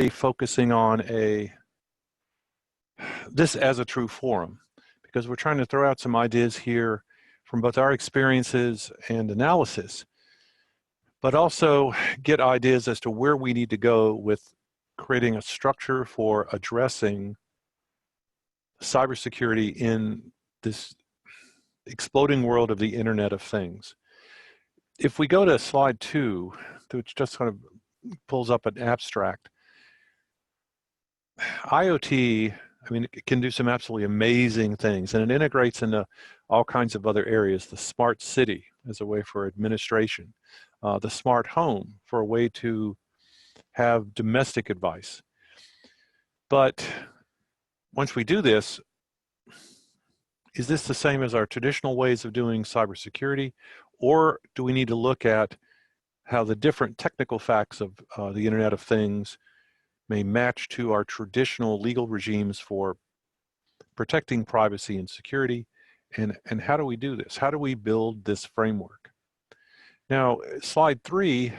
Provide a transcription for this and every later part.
focusing on this as a true forum, because we're trying to throw out some ideas here from both our experiences and analysis, but also get ideas as to where we need to go with creating a structure for addressing cybersecurity in this exploding world of the Internet of Things. If we go to slide 2, which just kind of pulls up an abstract, IoT, I mean, it can do some absolutely amazing things, and it integrates into all kinds of other areas. The smart city as a way for administration, the smart home for a way to have domestic advice. But once we do this, is this the same as our traditional ways of doing cybersecurity, or do we need to look at how the different technical facts of the Internet of Things may match to our traditional legal regimes for protecting privacy and security, and how do we do this? How do we build this framework? Now, slide 3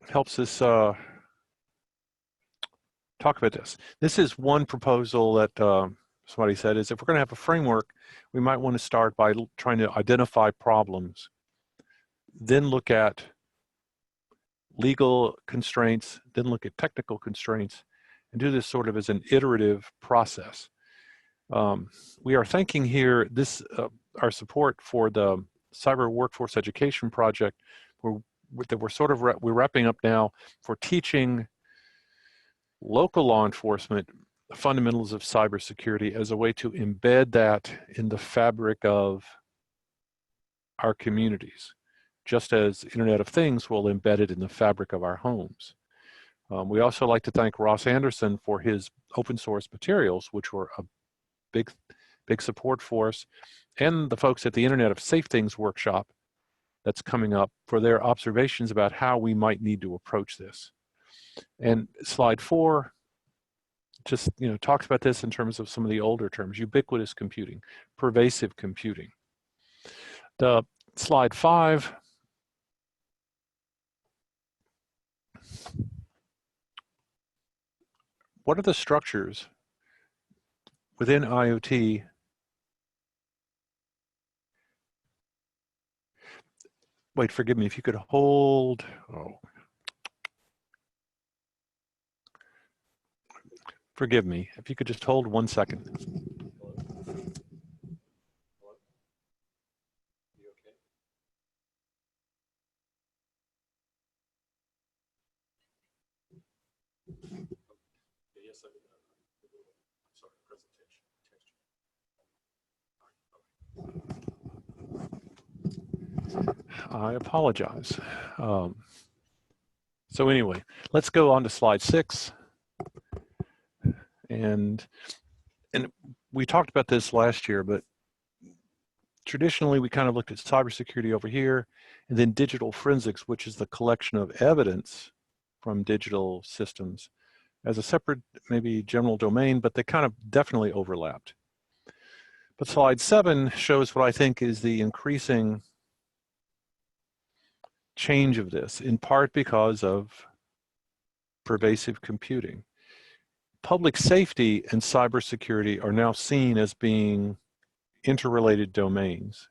helps us talk about this. This is one proposal that somebody said is, if we're going to have a framework, we might want to start by trying to identify problems, then look at legal constraints, then look at technical constraints, and do this sort of as an iterative process. We are thanking here this our support for the Cyber Workforce Education Project, that we're wrapping up now, for teaching local law enforcement fundamentals of cybersecurity as a way to embed that in the fabric of our communities, just as Internet of Things will embed it in the fabric of our homes. We also like to thank Ross Anderson for his open source materials, which were a big support for us, and the folks at the Internet of Safe Things workshop that's coming up for their observations about how we might need to approach this. And slide 4 just talks about this in terms of some of the older terms: ubiquitous computing, pervasive computing. The slide 5 what are the structures within IoT wait, forgive me, if you could hold, forgive me, if you could just hold 1 second. I apologize. So anyway, let's go on to slide 6. And we talked about this last year, but traditionally we kind of looked at cybersecurity over here, and then digital forensics, which is the collection of evidence from digital systems, as a separate, maybe general domain, but they kind of definitely overlapped. But slide 7 shows what I think is the increasing change of this, in part because of pervasive computing. Public safety and cybersecurity are now seen as being interrelated domains.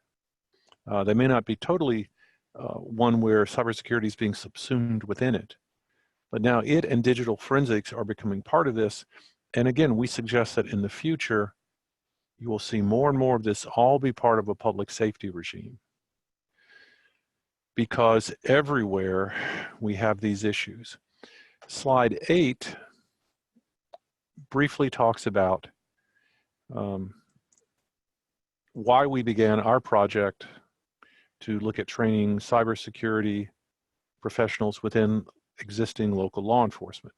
They may not be totally one where cybersecurity is being subsumed within it, but now it and digital forensics are becoming part of this. And again, we suggest that in the future, you will see more and more of this all be part of a public safety regime, because everywhere we have these issues. Slide 8 briefly talks about why we began our project to look at training cybersecurity professionals within existing local law enforcement.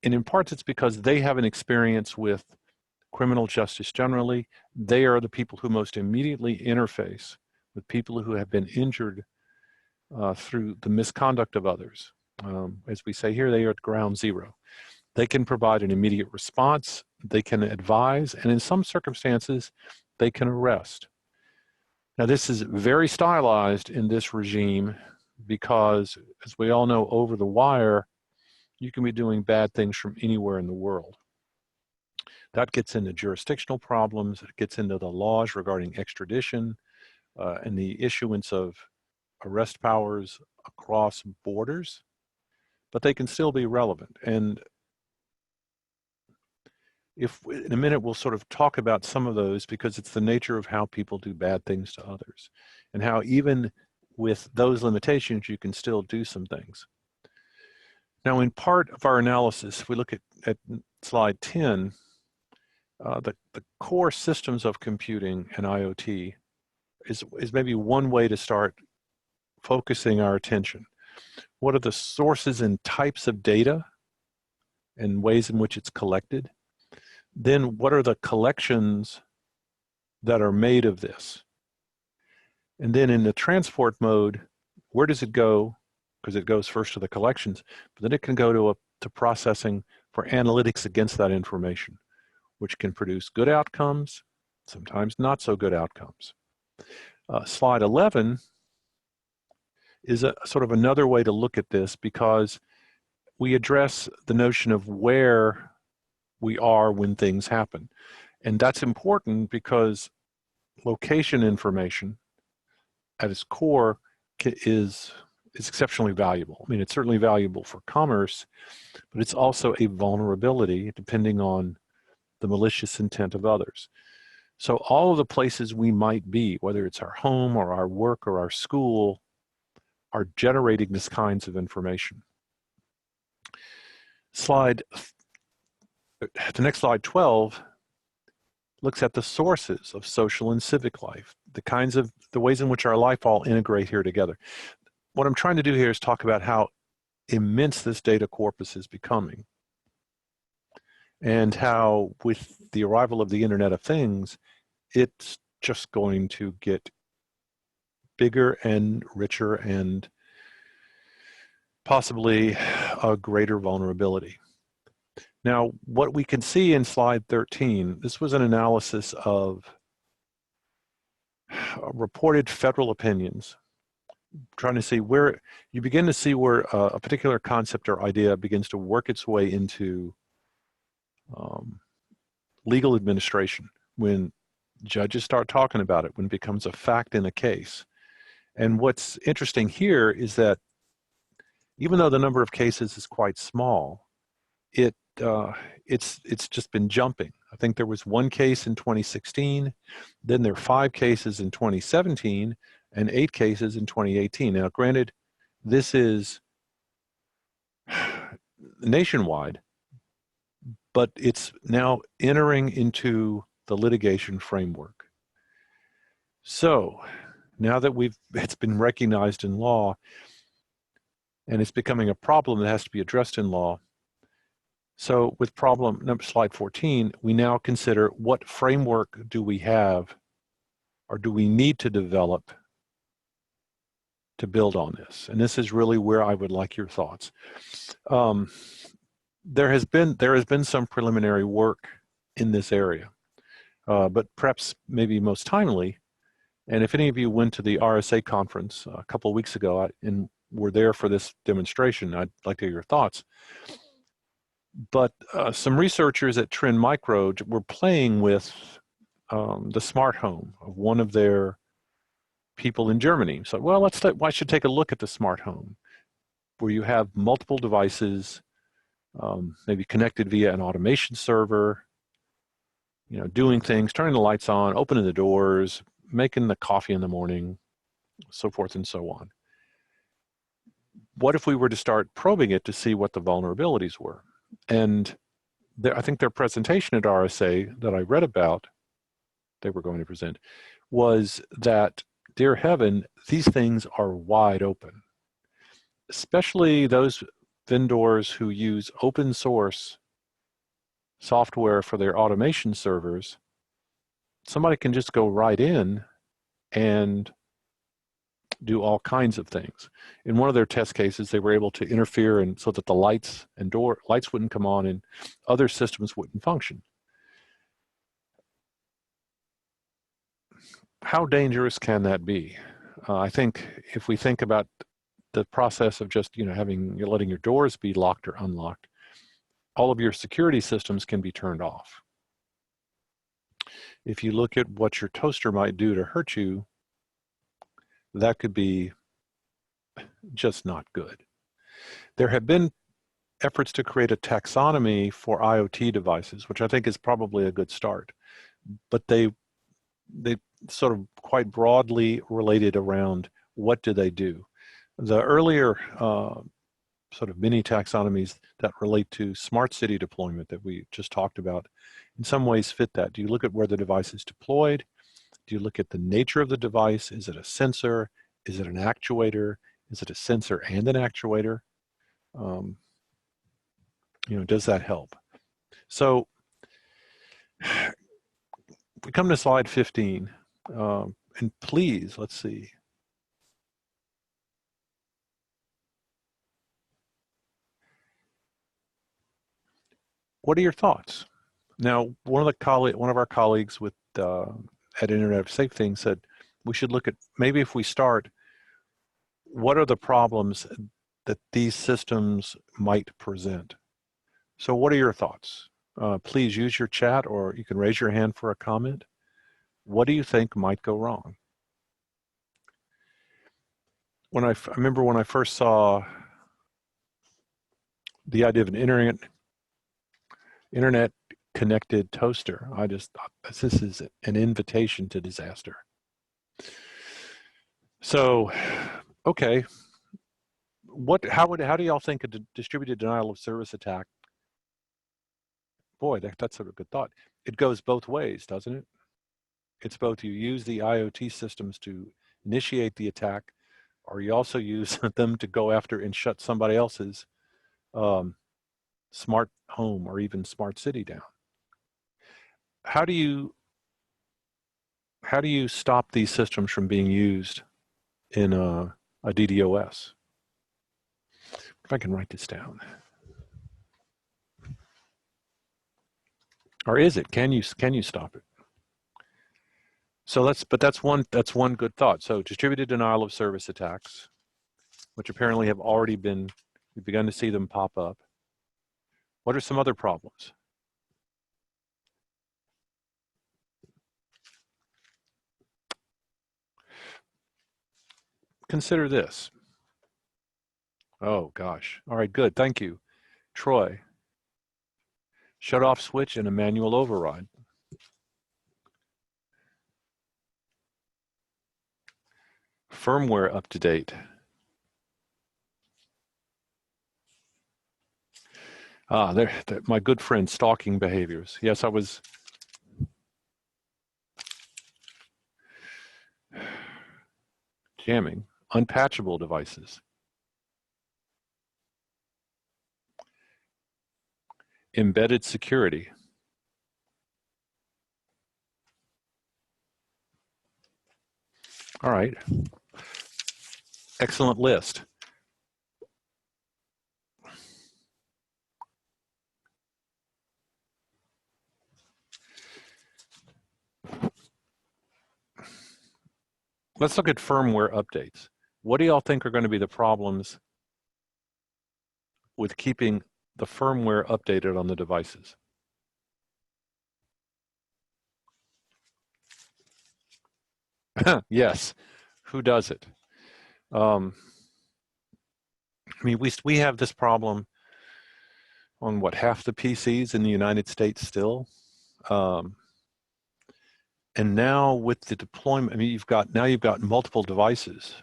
And in part, it's because they have an experience with criminal justice generally. They are the people who most immediately interface with people who have been injured through the misconduct of others. As we say here, they are at ground zero. They can provide an immediate response, they can advise, and in some circumstances, they can arrest. Now, this is very stylized in this regime, because, as we all know, over the wire, you can be doing bad things from anywhere in the world. That gets into jurisdictional problems. It gets into the laws regarding extradition and the issuance of arrest powers across borders, but they can still be relevant. And in a minute, we'll sort of talk about some of those, because it's the nature of how people do bad things to others, and how even with those limitations, you can still do some things. Now, in part of our analysis, if we look at slide 10, the core systems of computing and IoT is maybe one way to start focusing our attention. What are the sources and types of data and ways in which it's collected? Then what are the collections that are made of this? And then in the transport mode, where does it go? Because it goes first to the collections, but then it can go to processing for analytics against that information, which can produce good outcomes, sometimes not so good outcomes. Slide 11 is a sort of another way to look at this, because we address the notion of where we are when things happen. And that's important because location information at its core is exceptionally valuable. I mean, it's certainly valuable for commerce, but it's also a vulnerability depending on the malicious intent of others. So all of the places we might be, whether it's our home or our work or our school, are generating this kinds of information. The next slide, 12, looks at the sources of social and civic life, the ways in which our life all integrate here together. What I'm trying to do here is talk about how immense this data corpus is becoming, and how with the arrival of the Internet of Things, it's just going to get bigger and richer and possibly a greater vulnerability. Now, what we can see in slide 13, this was an analysis of reported federal opinions, trying to see where you begin to see where a particular concept or idea begins to work its way into legal administration, when judges start talking about it, when it becomes a fact in a case. And what's interesting here is that even though the number of cases is quite small, it's just been jumping. I think there was one case in 2016, then there are 5 cases in 2017, and 8 cases in 2018. Now, granted, this is nationwide, but it's now entering into the litigation framework. So now that it's been recognized in law, and it's becoming a problem that has to be addressed in law. So with slide 14, we now consider what framework do we have, or do we need to develop to build on this? And this is really where I would like your thoughts. There has been some preliminary work in this area, but perhaps maybe most timely, and if any of you went to the RSA conference a couple of weeks ago and were there for this demonstration, I'd like to hear your thoughts. But some researchers at Trend Micro were playing with the smart home of one of their people in Germany. So, well, I should take a look at the smart home, where you have multiple devices, maybe connected via an automation server, doing things, turning the lights on, opening the doors, making the coffee in the morning, so forth and so on. What if we were to start probing it to see what the vulnerabilities were? And I think their presentation at RSA that I read about, they were going to present, was that, dear heaven, these things are wide open. Especially those vendors who use open source software for their automation servers. Somebody can just go right in and do all kinds of things. In one of their test cases, they were able to interfere so that the lights wouldn't come on and other systems wouldn't function. How dangerous can that be? I think if we think about the process of just, letting your doors be locked or unlocked, all of your security systems can be turned off. If you look at what your toaster might do to hurt you, that could be just not good. There have been efforts to create a taxonomy for IoT devices, which I think is probably a good start, but they sort of quite broadly related around what do they do. The earlier sort of mini taxonomies that relate to smart city deployment that we just talked about in some ways fit that. Do you look at where the device is deployed? Do you look at the nature of the device? Is it a sensor? Is it an actuator? Is it a sensor and an actuator? Does that help? So we come to slide 15, and please, let's see. What are your thoughts? Now, one of our colleagues with at Internet of Safe Things said we should look at, maybe if we start, what are the problems that these systems might present? So what are your thoughts? Please use your chat, or you can raise your hand for a comment. What do you think might go wrong? I remember when I first saw the idea of an internet connected toaster, I just thought this is an invitation to disaster. So, okay, how do y'all think a distributed denial of service attack? Boy, that's a good thought. It goes both ways, doesn't it? It's both you use the IoT systems to initiate the attack, or you also use them to go after and shut somebody else's smart home or even smart city down. How do you stop these systems from being used in a DDoS? If I can write this down. Or is it? Can you stop it? So that's one good thought. So distributed denial of service attacks, which apparently have already we've begun to see them pop up. What are some other problems? Consider this. Oh gosh. All right, good. Thank you. Troy. Shut off switch and a manual override. Firmware up to date. They're my good friend, stalking behaviors. Yes, I was. Jamming. Unpatchable devices. Embedded security. All right. Excellent list. Let's look at firmware updates. What do y'all think are going to be the problems with keeping the firmware updated on the devices? Yes, who does it? I mean, we have this problem on what, half the PCs in the United States still. And now with the deployment, I mean, you've got multiple devices.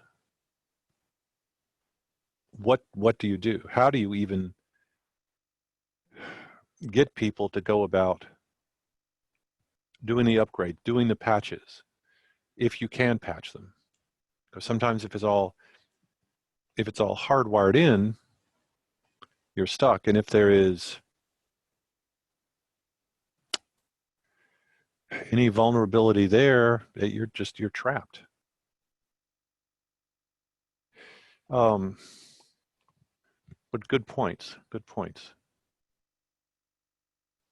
What do you do? How do you even get people to go about doing the upgrade, doing the patches, if you can patch them? Because sometimes if it's all hardwired in, you're stuck. And if there is any vulnerability there, you're trapped. But good points.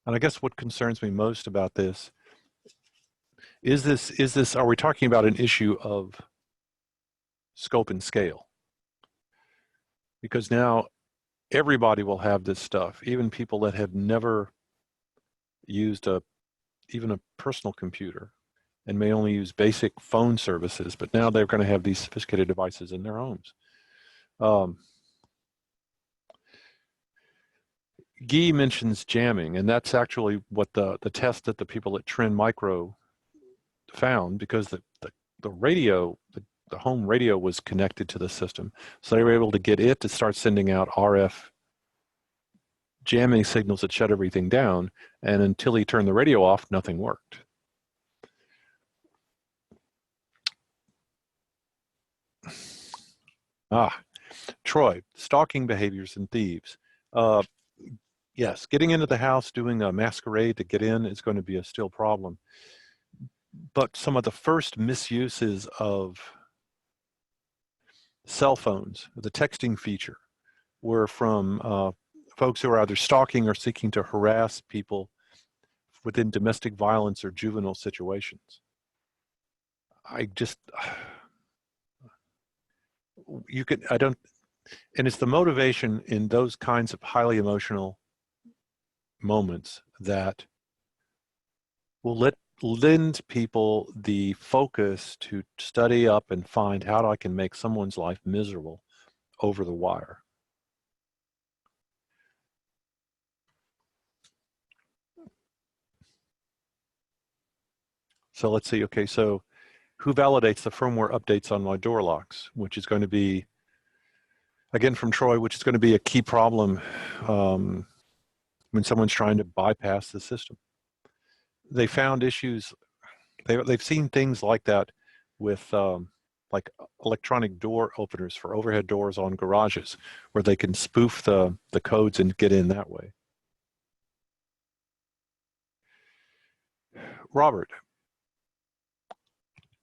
And I guess what concerns me most about this is are we talking about an issue of scope and scale? because now everybody will have this stuff, even people that have never used even a personal computer and may only use basic phone services, but now they're going to have these sophisticated devices in their homes. Guy mentions jamming, and that's actually what the test that the people at Trend Micro found, because the radio, the home radio was connected to the system. So they were able to get it to start sending out RF jamming signals that shut everything down, and until he turned the radio off, nothing worked. Troy, stalking behaviors and thieves. Yes, getting into the house, doing a masquerade to get in is going to be a still problem. But some of the first misuses of cell phones, the texting feature, were from folks who are either stalking or seeking to harass people within domestic violence or juvenile situations. And it's the motivation in those kinds of highly emotional moments that will lend people the focus to study up and find how I can make someone's life miserable over the wire. So let's see, okay, so who validates the firmware updates on my door locks, which is going to be, again from Troy, which is going to be a key problem when someone's trying to bypass the system. They found issues, they've seen things like that with like electronic door openers for overhead doors on garages, where they can spoof the codes and get in that way. Robert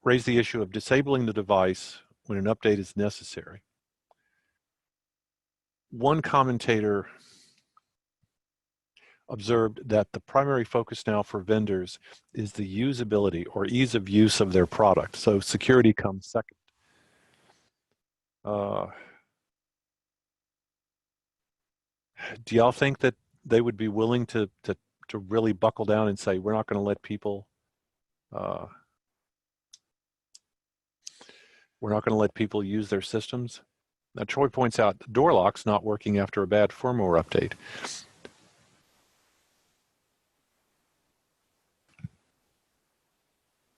raised the issue of disabling the device when an update is necessary. One commentator observed that the primary focus now for vendors is the usability or ease of use of their product. So security comes second. Do y'all think that they would be willing to really buckle down and say, we're not going to let people use their systems? Now, Troy points out the door lock's not working after a bad firmware update.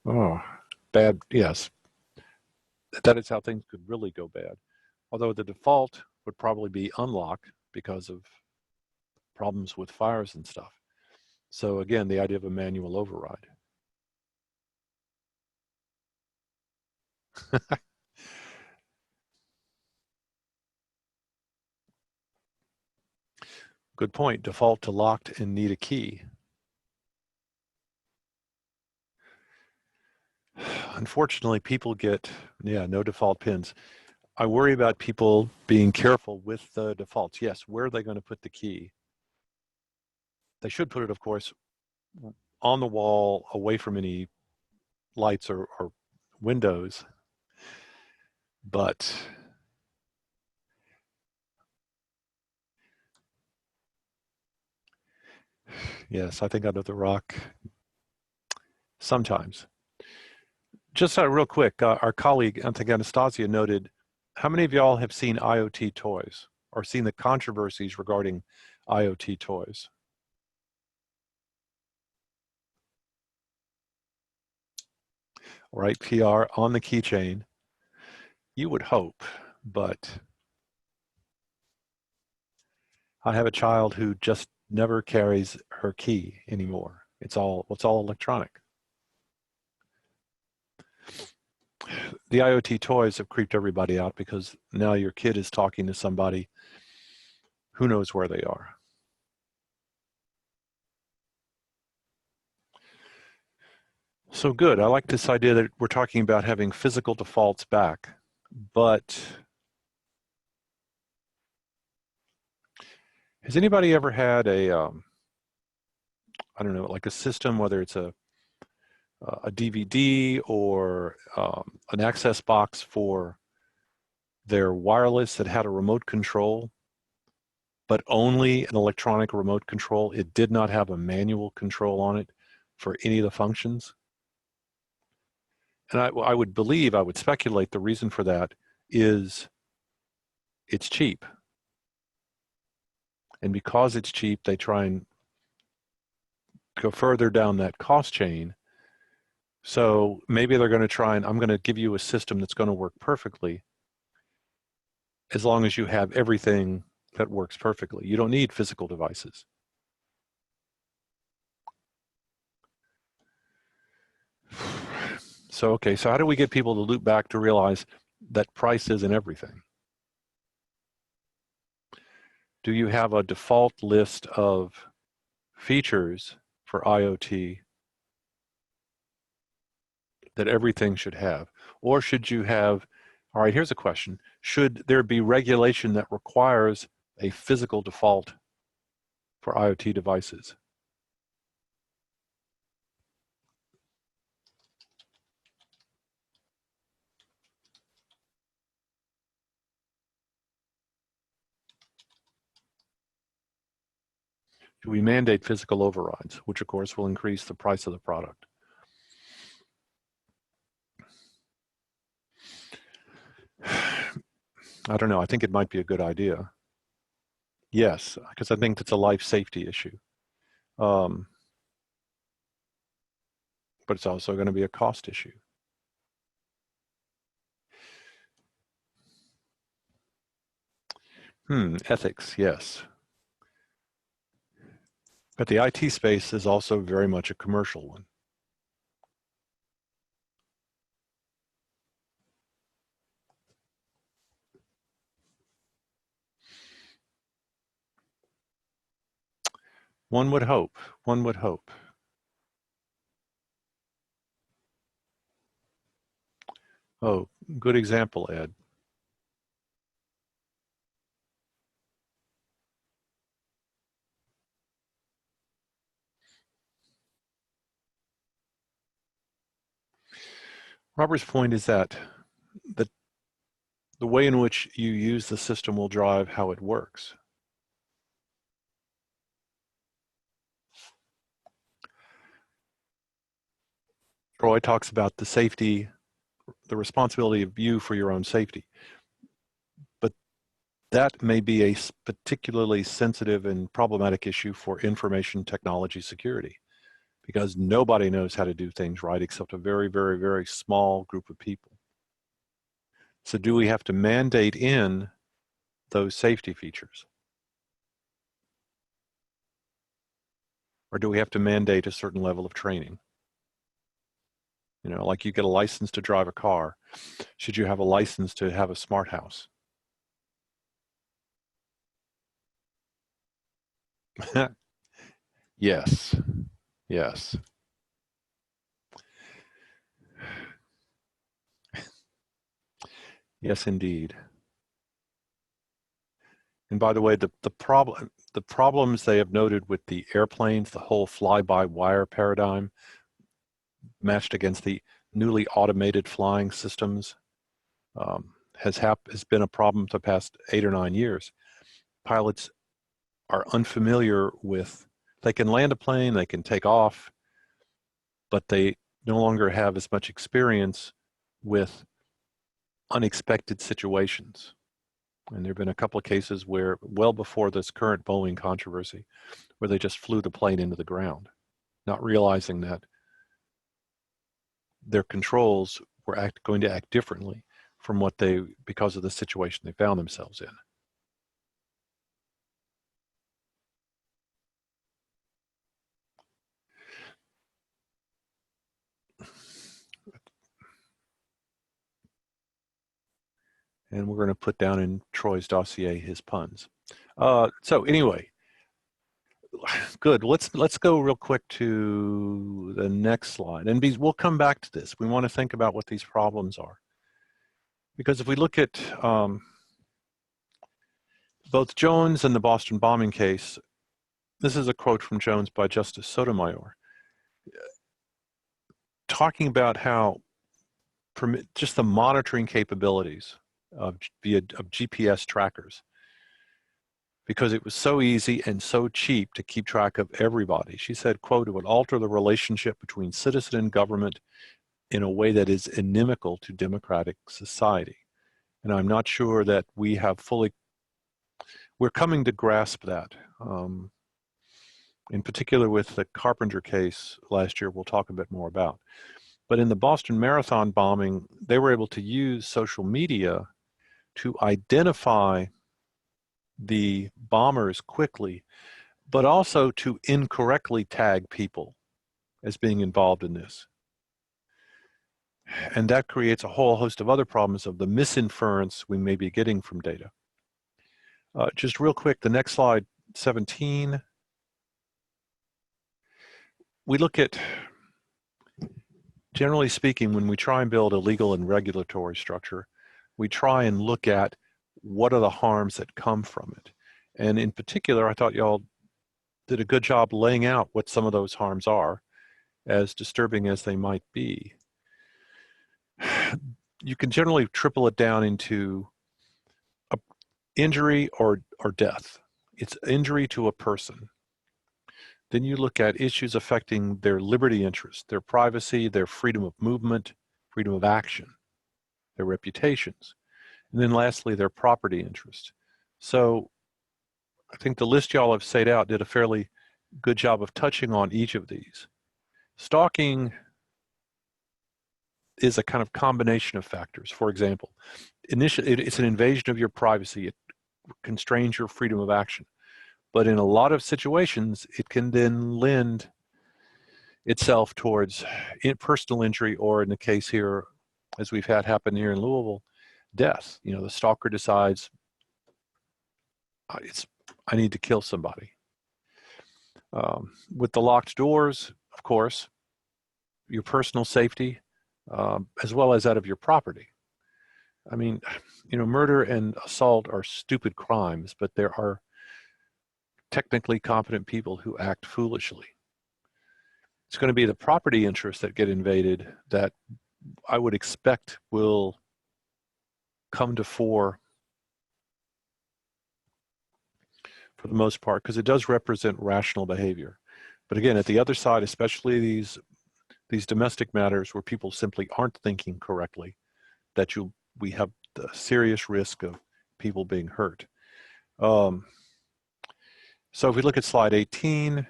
Oh, bad, yes. That is how things could really go bad. Although the default would probably be unlock because of problems with fires and stuff. So again, the idea of a manual override. Good point. Default to locked and need a key. Unfortunately, people get, no default pins. I worry about people being careful with the defaults. Yes, where are they going to put the key? They should put it, of course, on the wall, away from any lights or windows. But yes, I think under the rock sometimes. Just real quick, our colleague, I think Anastasia, noted, how many of y'all have seen IoT toys or seen the controversies regarding IoT toys? Right, PR on the keychain. You would hope, but I have a child who just never carries her key anymore. It's all electronic. The IoT toys have creeped everybody out because now your kid is talking to somebody who knows where they are. So good. I like this idea that we're talking about having physical defaults back, but has anybody ever had a, I don't know, like a system, whether it's a DVD or an access box for They're wireless, it had a remote control, but only an electronic remote control. It did not have a manual control on it for any of the functions. And I would speculate the reason for that is it's cheap. And because it's cheap, they try and go further down that cost chain. So maybe they're going to try and, I'm going to give you a system that's going to work perfectly as long as you have everything that works perfectly. You don't need physical devices. So, okay, so how do we get people to loop back to realize that price isn't everything? Do you have a default list of features for IoT that everything should have? Or should you have, all right, here's a question. Should there be regulation that requires a physical default for IoT devices? Do we mandate physical overrides, which of course will increase the price of the product? I don't know. I think it might be a good idea. Yes, because I think it's a life safety issue. But it's also going to be a cost issue. Ethics, yes. But the IT space is also very much a commercial one. One would hope. One would hope. Oh, good example, Ed. Robert's point is that the way in which you use the system will drive how it works. Roy talks about the safety, the responsibility of you for your own safety. But that may be a particularly sensitive and problematic issue for information technology security, because nobody knows how to do things right except a very, very, very small group of people. So do we have to mandate in those safety features? Or do we have to mandate a certain level of training? You know, like you get a license to drive a car. Should you have a license to have a smart house? Yes, yes. Yes, indeed. And by the way, the problems they have noted with the airplanes, the whole fly-by-wire paradigm, matched against the newly automated flying systems, has been a problem for the past 8 or 9 years. Pilots are unfamiliar with, they can land a plane, they can take off, but they no longer have as much experience with unexpected situations. And there have been a couple of cases where, well before this current Boeing controversy, where they just flew the plane into the ground, not realizing that their controls were going to act differently from what because of the situation they found themselves in. And we're going to put down in Troy's dossier his puns. So anyway, good. Let's go real quick to the next slide, and we'll come back to this. We want to think about what these problems are, because if we look at both Jones and the Boston bombing case, this is a quote from Jones by Justice Sotomayor, talking about how just the monitoring capabilities of GPS trackers, because it was so easy and so cheap to keep track of everybody. She said, quote, "It would alter the relationship between citizen and government in a way that is inimical to democratic society." And I'm not sure that we have fully, we're coming to grasp that. In particular with the Carpenter case last year, we'll talk a bit more about. But in the Boston Marathon bombing, they were able to use social media to identify the bombers quickly, but also to incorrectly tag people as being involved in this. And that creates a whole host of other problems of the misinference we may be getting from data. Just real quick, the next slide, 17. We look at, generally speaking, when we try and build a legal and regulatory structure, we try and look at what are the harms that come from it. And in particular, I thought y'all did a good job laying out what some of those harms are, as disturbing as they might be. You can generally triple it down into injury or death. It's injury to a person. Then you look at issues affecting their liberty interest, their privacy, their freedom of movement, freedom of action, their reputations. And then lastly, their property interest. So I think the list y'all have set out did a fairly good job of touching on each of these. Stalking is a kind of combination of factors. For example, initially, it's an invasion of your privacy. It constrains your freedom of action. But in a lot of situations, it can then lend itself towards personal injury, or in the case here, as we've had happen here in Louisville, death. You know, the stalker decides, I need to kill somebody. With the locked doors, of course, your personal safety, as well as that of your property. I mean, you know, murder and assault are stupid crimes, but there are technically competent people who act foolishly. It's going to be the property interests that get invaded that I would expect will come to fore for the most part, because it does represent rational behavior. But again, at the other side, especially these domestic matters where people simply aren't thinking correctly, that we have the serious risk of people being hurt. So if we look at slide 18,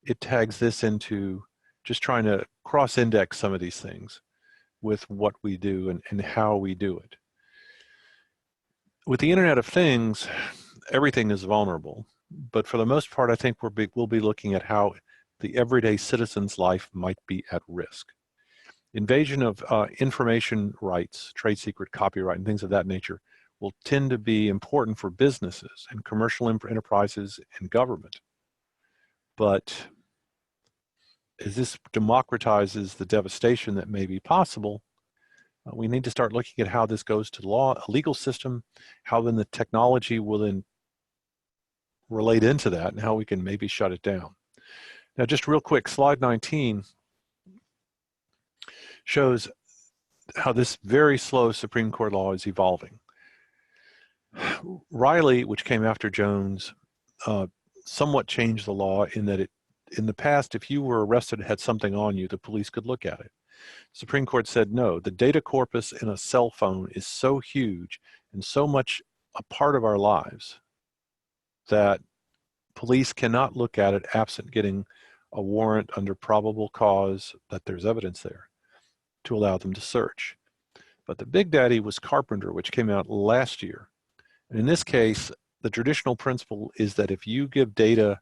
it tags this into just trying to cross-index some of these things with what we do and how we do it. With the Internet of Things, everything is vulnerable, but for the most part, I think we'll be looking at how the everyday citizen's life might be at risk. Invasion of information rights, trade secret, copyright, and things of that nature will tend to be important for businesses and commercial enterprises and government. But as this democratizes the devastation that may be possible, we need to start looking at how this goes to law, a legal system, how then the technology will then relate into that, and how we can maybe shut it down. Now, just real quick, slide 19 shows how this very slow Supreme Court law is evolving. Riley, which came after Jones, somewhat changed the law in that in the past, if you were arrested and had something on you, the police could look at it. Supreme Court said, no, the data corpus in a cell phone is so huge and so much a part of our lives that police cannot look at it absent getting a warrant under probable cause that there's evidence there to allow them to search. But the big daddy was Carpenter, which came out last year. And in this case, the traditional principle is that if you give data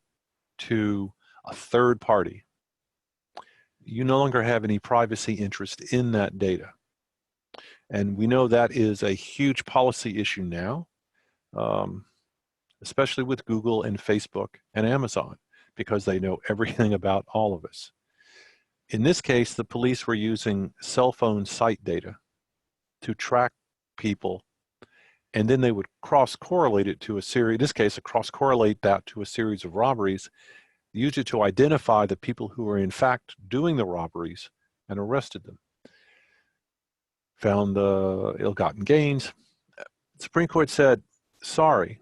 to a third party, you no longer have any privacy interest in that data. And we know that is a huge policy issue now, especially with Google and Facebook and Amazon, because they know everything about all of us. In this case, the police were using cell phone site data to track people, and then they would cross-correlate it to a series, in this case, cross-correlate that to a series of robberies, use it to identify the people who were in fact doing the robberies and arrested them. Found the ill-gotten gains, The Supreme Court said, sorry,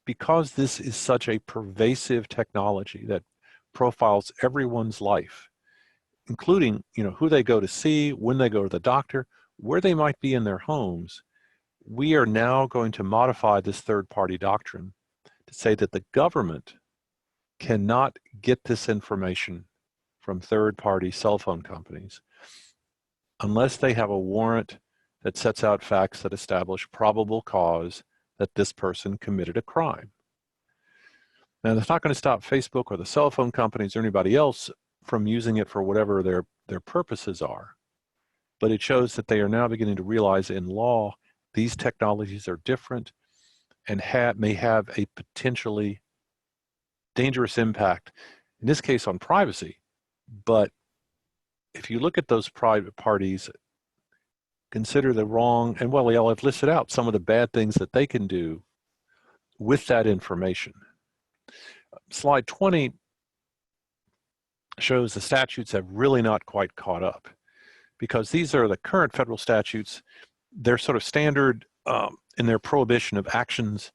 because this is such a pervasive technology that profiles everyone's life, including, who they go to see, when they go to the doctor, where they might be in their homes, we are now going to modify this third-party doctrine to say that the government cannot get this information from third-party cell phone companies unless they have a warrant that sets out facts that establish probable cause that this person committed a crime. Now, that's not going to stop Facebook or the cell phone companies or anybody else from using it for whatever their purposes are. But it shows that they are now beginning to realize in law these technologies are different and may have a potentially dangerous impact, in this case on privacy. But if you look at those private parties, consider the wrong, and well, I've listed out some of the bad things that they can do with that information. Slide 20 shows the statutes have really not quite caught up, because these are the current federal statutes. They're sort of standard in their prohibition of actions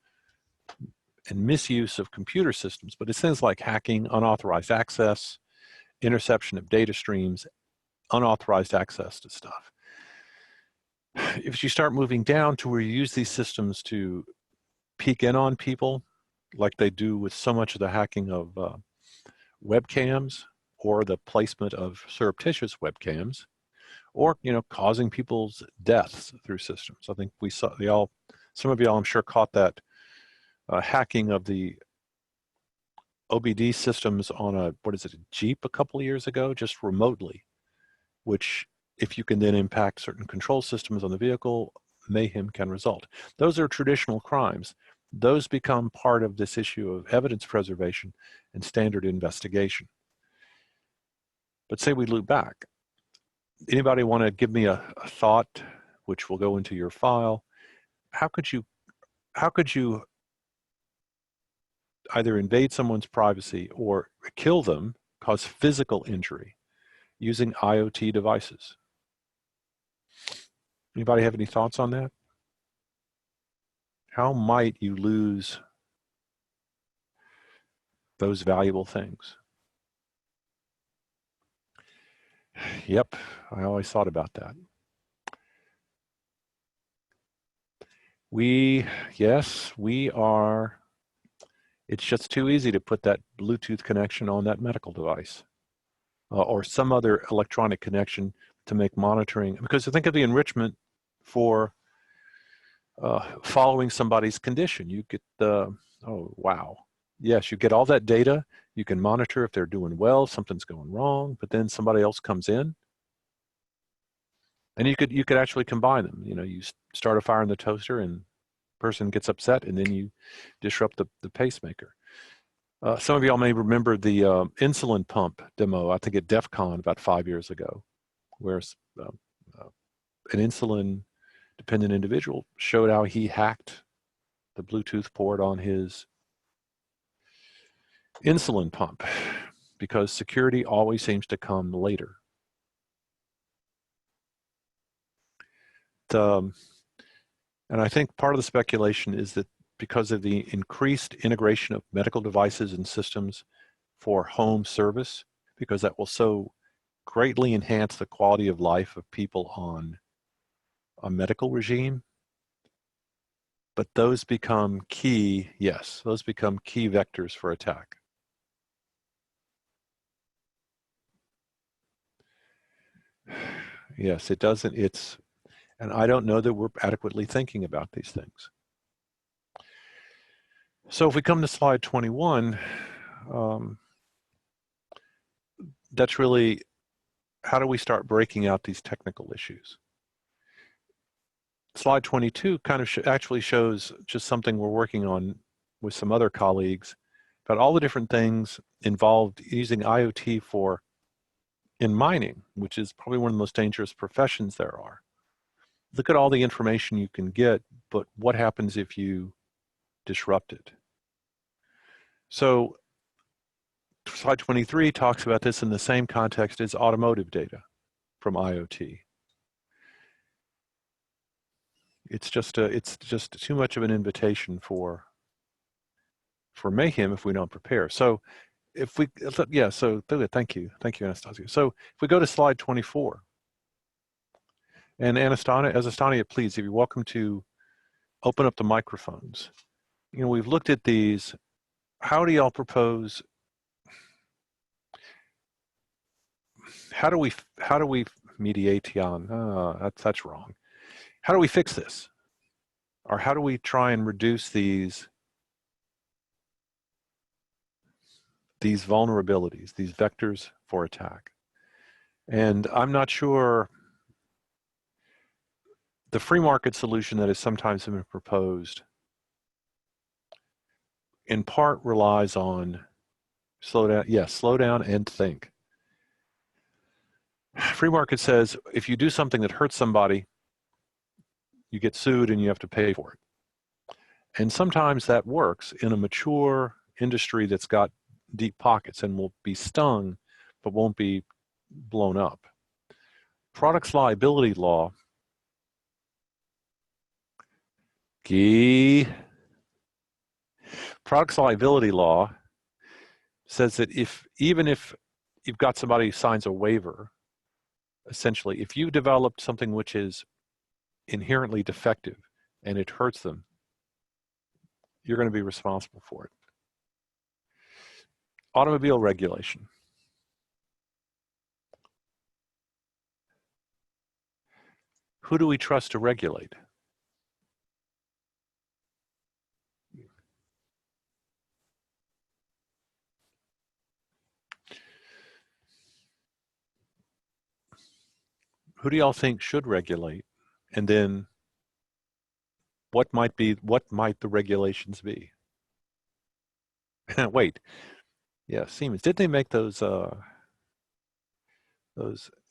and misuse of computer systems, but it's things like hacking, unauthorized access, interception of data streams, unauthorized access to stuff. If you start moving down to where you use these systems to peek in on people, like they do with so much of the hacking of webcams, or the placement of surreptitious webcams, or causing people's deaths through systems. I think we saw some of y'all I'm sure caught that hacking of the OBD systems on a Jeep a couple of years ago, just remotely, which if you can then impact certain control systems on the vehicle, mayhem can result. Those are traditional crimes. Those become part of this issue of evidence preservation and standard investigation. But say we loop back. Anybody want to give me a thought, which will go into your file? How could you either invade someone's privacy or kill them, cause physical injury using IoT devices? Anybody have any thoughts on that? How might you lose those valuable things? Yep, I always thought about that. Yes, we are. It's just too easy to put that Bluetooth connection on that medical device or some other electronic connection to make monitoring. Because think of the enrichment for following somebody's condition. You get the, oh, wow. Yes, you get all that data. You can monitor if they're doing well, something's going wrong, but then somebody else comes in. And you could actually combine them. You start a fire in the toaster and person gets upset, and then you disrupt the pacemaker. Some of y'all may remember the insulin pump demo, I think at DEF CON about 5 years ago, where an insulin-dependent individual showed how he hacked the Bluetooth port on his insulin pump, because security always seems to come later. And I think part of the speculation is that because of the increased integration of medical devices and systems for home service, because that will so greatly enhance the quality of life of people on a medical regime, but those become key, yes, those become key vectors for attack. Yes, it doesn't, and I don't know that we're adequately thinking about these things. So if we come to slide 21, that's really, how do we start breaking out these technical issues? Slide 22 kind of actually shows just something we're working on with some other colleagues about all the different things involved using IoT in mining, which is probably one of the most dangerous professions there are. Look at all the information you can get, but what happens if you disrupt it? So slide 23 talks about this in the same context as automotive data from IoT. It's just too much of an invitation for mayhem if we don't prepare. So if we, yeah, so thank you, Anastasia. So if we go to slide 24, and Anastasia, please, if you're welcome to open up the microphones. You know, we've looked at these. How do y'all propose? How do we mediation? That's wrong. How do we fix this? Or how do we try and reduce these vulnerabilities, these vectors for attack? And I'm not sure the free market solution that has sometimes been proposed in part relies on slow down and think. Free market says if you do something that hurts somebody, you get sued and you have to pay for it. And sometimes that works in a mature industry that's got deep pockets and will be stung, but won't be blown up. Products liability law, products liability law says that even if you've got somebody who signs a waiver, essentially, if you developed something which is inherently defective and it hurts them, you're going to be responsible for it. Automobile regulation. Who do we trust to regulate? Who do y'all think should regulate? And then what might the regulations be? Wait, yeah, Siemens. Did they make those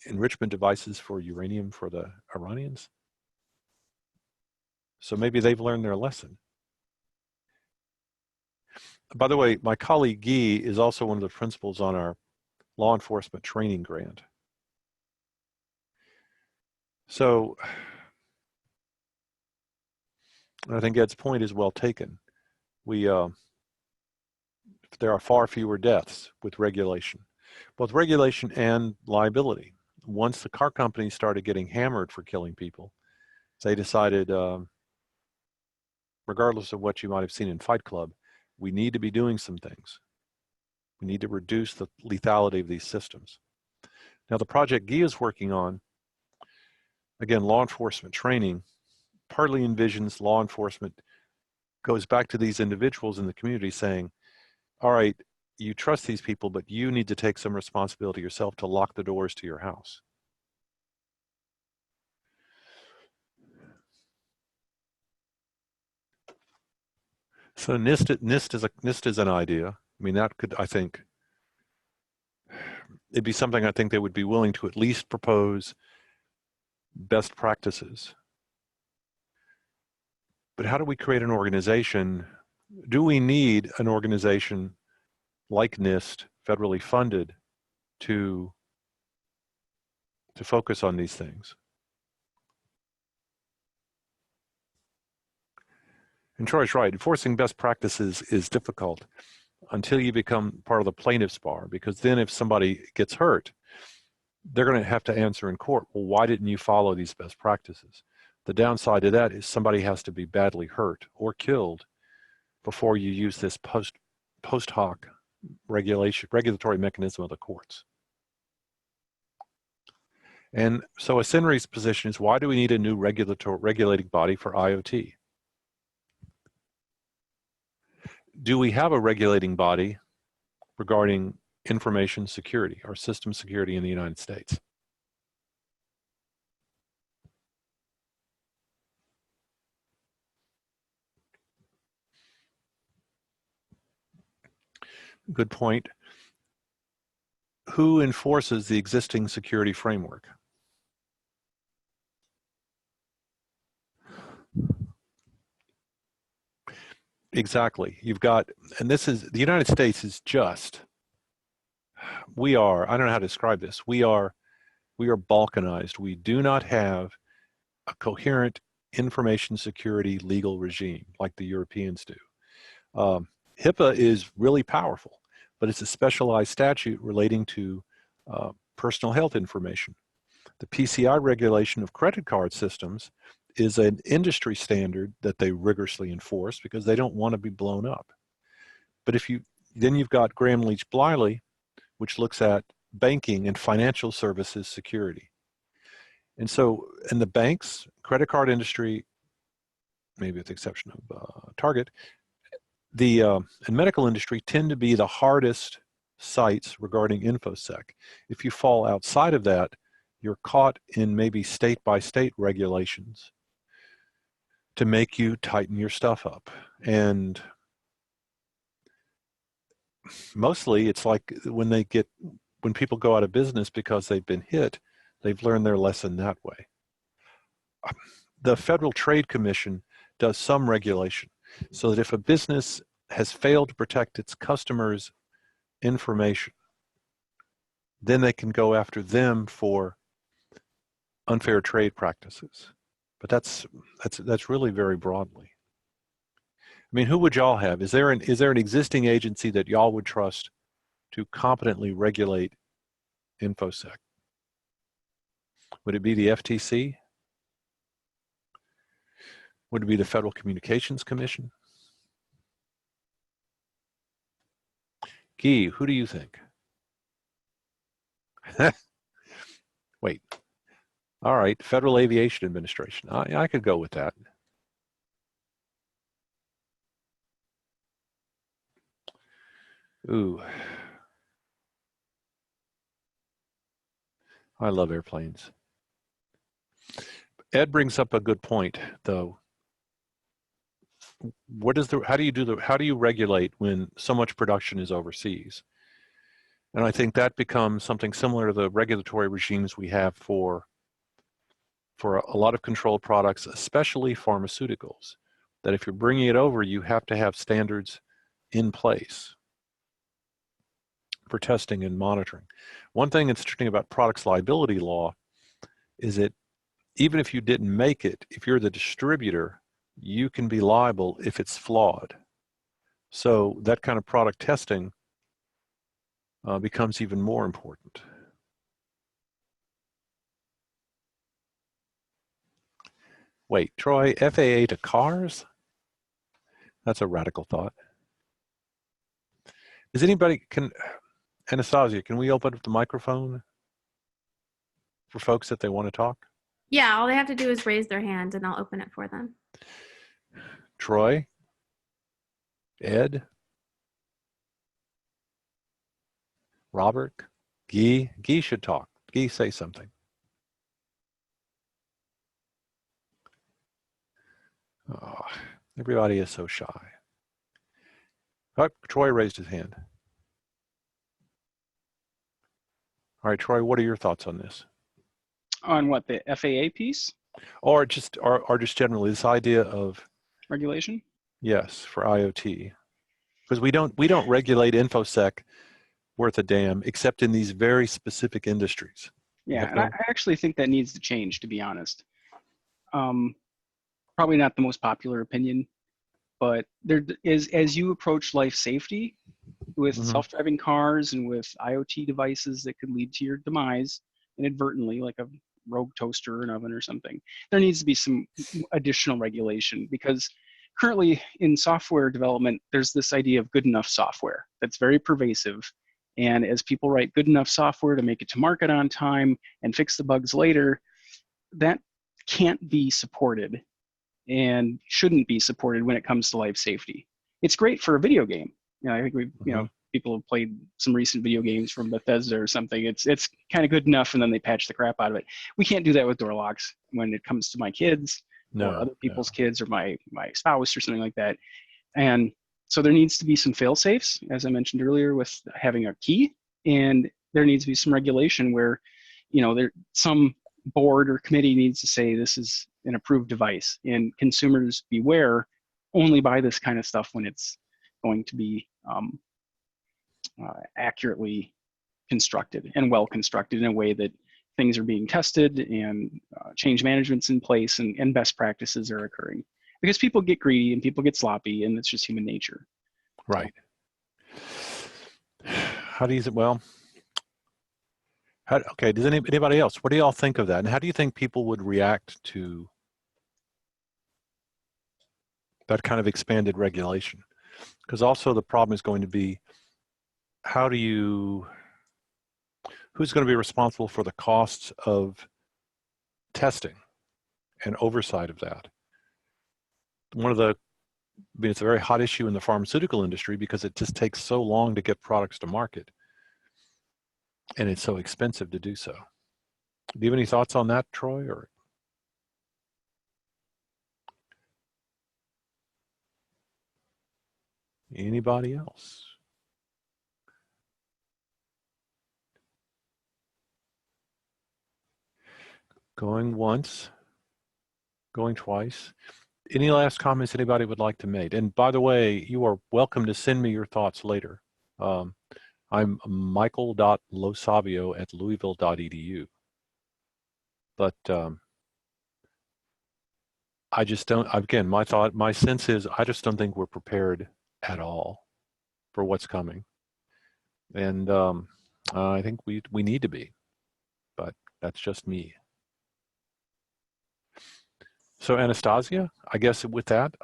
enrichment devices for uranium for the Iranians? So maybe they've learned their lesson. By the way, my colleague Guy is also one of the principals on our law enforcement training grant. So I think Ed's point is well taken. There are far fewer deaths with regulation, both regulation and liability. Once the car companies started getting hammered for killing people, they decided, regardless of what you might have seen in Fight Club, we need to be doing some things. We need to reduce the lethality of these systems. Now, the project Guy is working on, again, law enforcement training, partly envisions law enforcement goes back to these individuals in the community saying, all right, you trust these people, but you need to take some responsibility yourself to lock the doors to your house. So NIST is an idea. I mean, that could, I think, it'd be something I think they would be willing to at least propose best practices. But how do we create an organization? Do we need an organization like NIST, federally funded, to focus on these things? And Troy's right, enforcing best practices is difficult until you become part of the plaintiff's bar, because then if somebody gets hurt, they're going to have to answer in court, well, why didn't you follow these best practices? The downside to that is somebody has to be badly hurt or killed before you use this post hoc regulatory mechanism of the courts. And so Asinri's position is, why do we need a new regulating body for IoT? Do we have a regulating body regarding information security or system security in the United States? Good point. Who enforces the existing security framework? Exactly. You've got, and this is, the United States is just, we are, I don't know how to describe this, we are balkanized. We do not have a coherent information security legal regime like the Europeans do. HIPAA is really powerful, but it's a specialized statute relating to personal health information. The PCI regulation of credit card systems is an industry standard that they rigorously enforce because they don't want to be blown up. But then you've got Graham-Leach-Bliley, which looks at banking and financial services security. And so in the banks, credit card industry, maybe with the exception of Target, and medical industry tend to be the hardest sites regarding InfoSec. If you fall outside of that, you're caught in maybe state-by-state regulations to make you tighten your stuff up. And mostly it's like when people go out of business because they've been hit, they've learned their lesson that way. The Federal Trade Commission does some regulation so that if a business has failed to protect its customers' information, then they can go after them for unfair trade practices. But that's really very broadly. I mean, who would y'all have? Is there an existing agency that y'all would trust to competently regulate InfoSec? Would it be the FTC? Would it be the Federal Communications Commission? Guy, who do you think? Wait. All right, Federal Aviation Administration. I could go with that. Ooh. I love airplanes. Ed brings up a good point, though. How do you regulate when so much production is overseas? And I think that becomes something similar to the regulatory regimes we have for a lot of controlled products, especially pharmaceuticals, that if you're bringing it over, you have to have standards in place for testing and monitoring. One thing that's interesting about products liability law is that even if you didn't make it, if you're the distributor, you can be liable if it's flawed. So that kind of product testing becomes even more important. Wait, Troy, FAA to cars? That's a radical thought. Does anybody, Anastasia, can we open up the microphone for folks that they want to talk? Yeah, all they have to do is raise their hand and I'll open it for them. Troy? Ed? Robert? Guy? Guy should talk. Guy, say something. Oh, everybody is so shy. Oh, Troy raised his hand. All right, Troy, what are your thoughts on this? On what, the FAA piece? Or just generally this idea of regulation? Yes, for IoT. Because we don't regulate InfoSec worth a damn except in these very specific industries. Yeah, and I actually think that needs to change, to be honest. Probably not the most popular opinion, but there is, as you approach life safety with self-driving cars and with IoT devices that could lead to your demise inadvertently, like a rogue toaster or an oven or something, there needs to be some additional regulation, because currently in software development, there's this idea of good enough software that's very pervasive. And as people write good enough software to make it to market on time and fix the bugs later, that can't be supported and shouldn't be supported when it comes to life safety. It's great for a video game. You know, I think people have played some recent video games from Bethesda or something. It's kind of good enough, and then they patch the crap out of it. We can't do that with door locks when it comes to my kids or other people's kids or my spouse or something like that. And so there needs to be some fail safes, as I mentioned earlier, with having a key, and there needs to be some regulation where, some board or committee needs to say this is an approved device, and consumers beware, only buy this kind of stuff when it's going to be accurately constructed and well constructed in a way that things are being tested and change management's in place and best practices are occurring. Because people get greedy and people get sloppy, and it's just human nature. Right. How do you, well, okay, does anybody else, what do y'all think of that? And how do you think people would react to that kind of expanded regulation? Because also the problem is going to be, who's going to be responsible for the costs of testing and oversight of that? It's a very hot issue in the pharmaceutical industry because it just takes so long to get products to market. And it's so expensive to do so. Do you have any thoughts on that, Troy? Or anybody else? Going once, going twice. Any last comments anybody would like to make? And by the way, you are welcome to send me your thoughts later. I'm michael.losavio@louisville.edu. But I just don't, again, my sense is I just don't think we're prepared at all for what's coming. And I think we need to be, but that's just me. So Anastasia, I guess with that,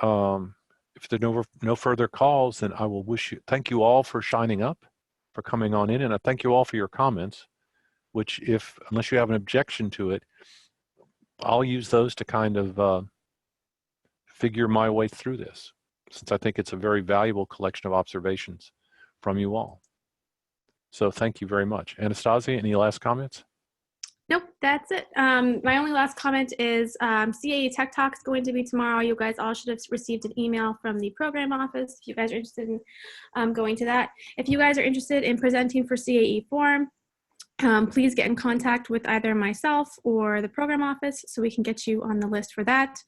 if there are no further calls, then I will thank you all for shining up, for coming on in, and I thank you all for your comments, which unless you have an objection to it, I'll use those to kind of figure my way through this, since I think it's a very valuable collection of observations from you all. So thank you very much. Anastasia, any last comments? Nope, that's it. My only last comment is CAE Tech Talk is going to be tomorrow. You guys all should have received an email from the program office if you guys are interested in going to that. If you guys are interested in presenting for CAE Forum, please get in contact with either myself or the program office so we can get you on the list for that.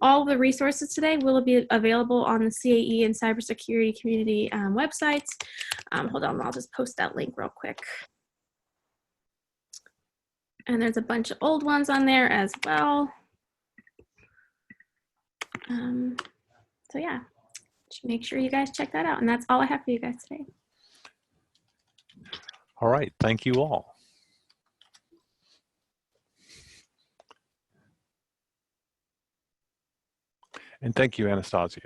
All of the resources today will be available on the CAE and cybersecurity community websites. Hold on, I'll just post that link real quick. And there's a bunch of old ones on there as well. So yeah, just make sure you guys check that out. And that's all I have for you guys today. All right, thank you all. And thank you, Anastasia.